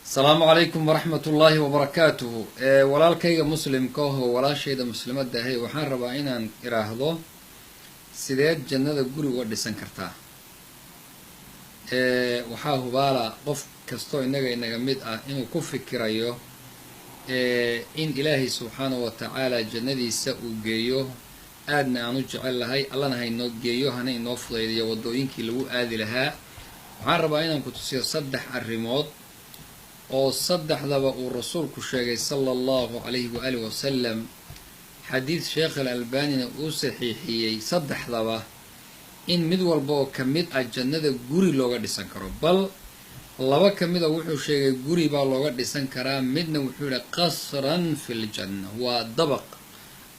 السلام عليكم ورحمة الله وبركاته. walaalkayga muslimka oo walaashayda muslimadda ahay waxaan rabaa inaan iraahdo sideed jannada guri uga dhisan kartaa. waxaa hubaala qof kasto inaga mid ah inuu ku fikirayo in ilaahay subxaanahu wa tacaala jannadiisa uu geeyo aadna aan u jecel lahay, allana haynoo geeyo hana inoo fudaydiyo wadooyinkii lagu aadi lahaa. waxaan rabaa inaan ku tusiyo 3 arrimood oo saddexdaba uu rasuulku sheegay sala allahu calayhi waalihi wasalam. xadiid sheekh al-albaanina uu saxiixiyey saddexdaba in mid walba oo ka mid ah jannada guri looga dhisan karo, bal laba ka mid a wuxuu sheegay guri baa looga dhisan karaa, midna wuxuu yihi qasran fil janna, waa dabaq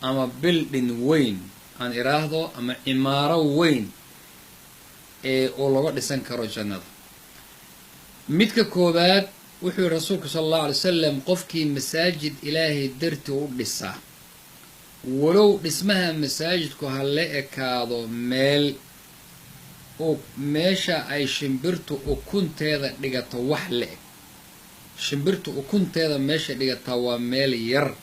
ama building weyn aan iraahdo ama cimaaro weyn oo looga dhisan karo jannada. midka koobaad wuxuu yihi rasuulku sala allahu alay wasalam, qofkii masaajid ilaahay dartii u dhisa, walow dhismaha masaajidku ha la ekaado meel meesha ay shimbirtu ukunteeda dhigato wax la-eg. shimbirtu ukunteeda meesha dhigataa waa meel yar,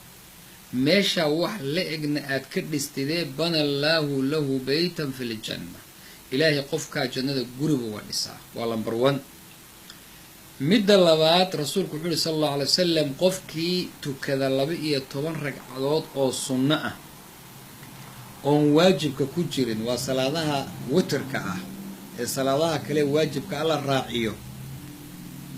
meesha wax la-egna aad ka dhistidee bana allaahu lahu baytan fi ljanna, ilaahay qofkaa jannada guriba uga dhisaa. waa number 1. midda labaad rasuulku wuxuu yihi sala allahu alay wasalam, qofkii tukada 12 ragcadood oo sunno ah oon waajibka ku jirin, waa salaadaha witrka ah ee salaadaha kale waajibka alla raaciyo,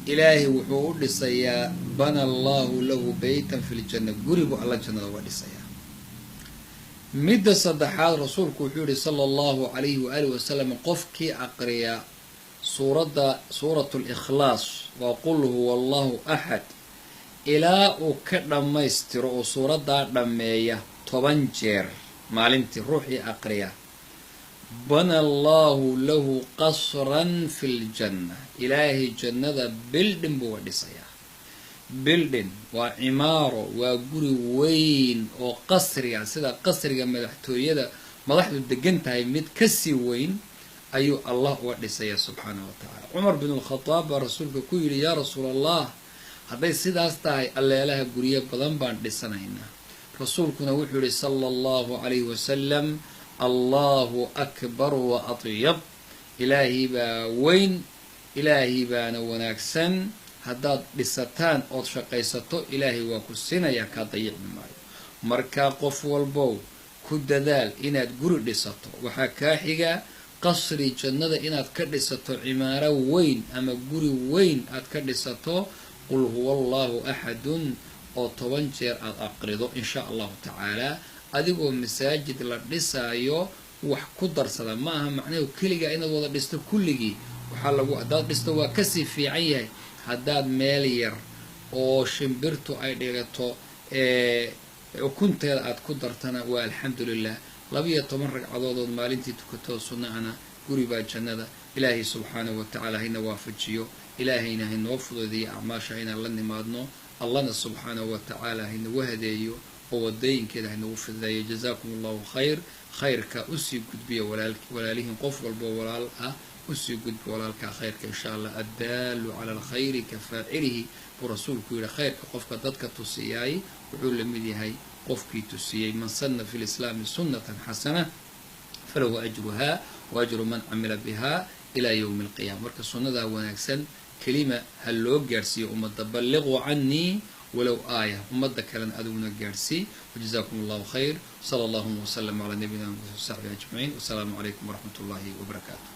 ilaahay wuxuu u dhisayaa bana allahu lahu baytan fi ljanna, guribu alla jannada uga dhisayaa. midda saddexaad rasuulku wuxuu yihi sala allahu calayhi waalihi wasalam, qofkii aqriya suuratu likhlaas waa qul huwa allahu axad ilaa uu ka dhammaystiro oo suuraddaa dhammeeya 10 jeer maalintii, ruuxii aqriya bana allahu lahu qasran fi ljanna, ilaahay jannada bildhin buu uga dhisayaa. bildhin waa cimaaro, waa guri weyn oo qasriga, sida qasriga madaxtooyada madaxdu degan tahay mid kasii weyn ayuu allah uga dhisaya subxaanahu wa tacaala. cumar bin alkhadaab baa rasuulka ku yidhi, yaa rasuul allah, hadday sidaas tahay alleelaha guryo badan baan dhisanaynaa. rasuulkuna wuxuu yihi sala allahu calayhi wasalam, allahu akbar wa atyab, ilaahay baa weyn, ilaahay baana wanaagsan. haddaad dhisataan ood shaqaysato ilaahay waa ku sinayaa, kaa dayicmi maayo. markaa qof walbow ku dadaal inaad guri dhisato. waxaa kaa xiga qasri jannada inaad ka dhisato, cimaaro weyn ama guri weyn aad ka dhisato, qul huwa allahu axadun oo 10 jeer aad aqrido insha allahu tacaala. adigoo masaajid la dhisaayo wax ku darsada ma aha macnaheedu keligaa inaad wada dhisto kulligii. haddaad dhisto waa kasii fiican yahay. haddaad meel yar oo shimbirtu ay dhigato ukunteeda aad ku dartana waa alxamdulilah. 12 ragcadoodood maalintii tukatoo sunnaana guri baa jannada. ilaahay subxaanahu wa tacaala hayna waafajiyo, ilaahayna haynoo fududiyo acmaasha inaan la nimaadno, allana subxaanahu wa tacaala haynagu hadeeyo oo wadooyinkeeda haynagu fideeyo. jazaakum allahu khayr. khayrka usii gudbiya walaalihiin, qof walbo walaal ah usii gudbi walaalkaa khayrka insha allah. addaalu cala alkhayri ka faacilihi buu rasuulku yihi, khayrka qofka dadka tusiyaay wuxuu la mid yahay qofkii tusiyey. man sanna fi lislaami sunnatan xasana falahu ajruha wa ajru man camila biha ilaa yowmi alqiyaama. marka sunnadaa wanaagsan kelima ha loo gaarhsiiyo ummadda, balliquu canii walow aaya, ummadda kalena adiguna gaarhsii. wajazaakum allahu khayr. sala allahuma wasalam calaa nabiyina muxamed wasaxbihi ajmaciin. wasalaamu calaykum waraxmat ullahi wabarakaatu.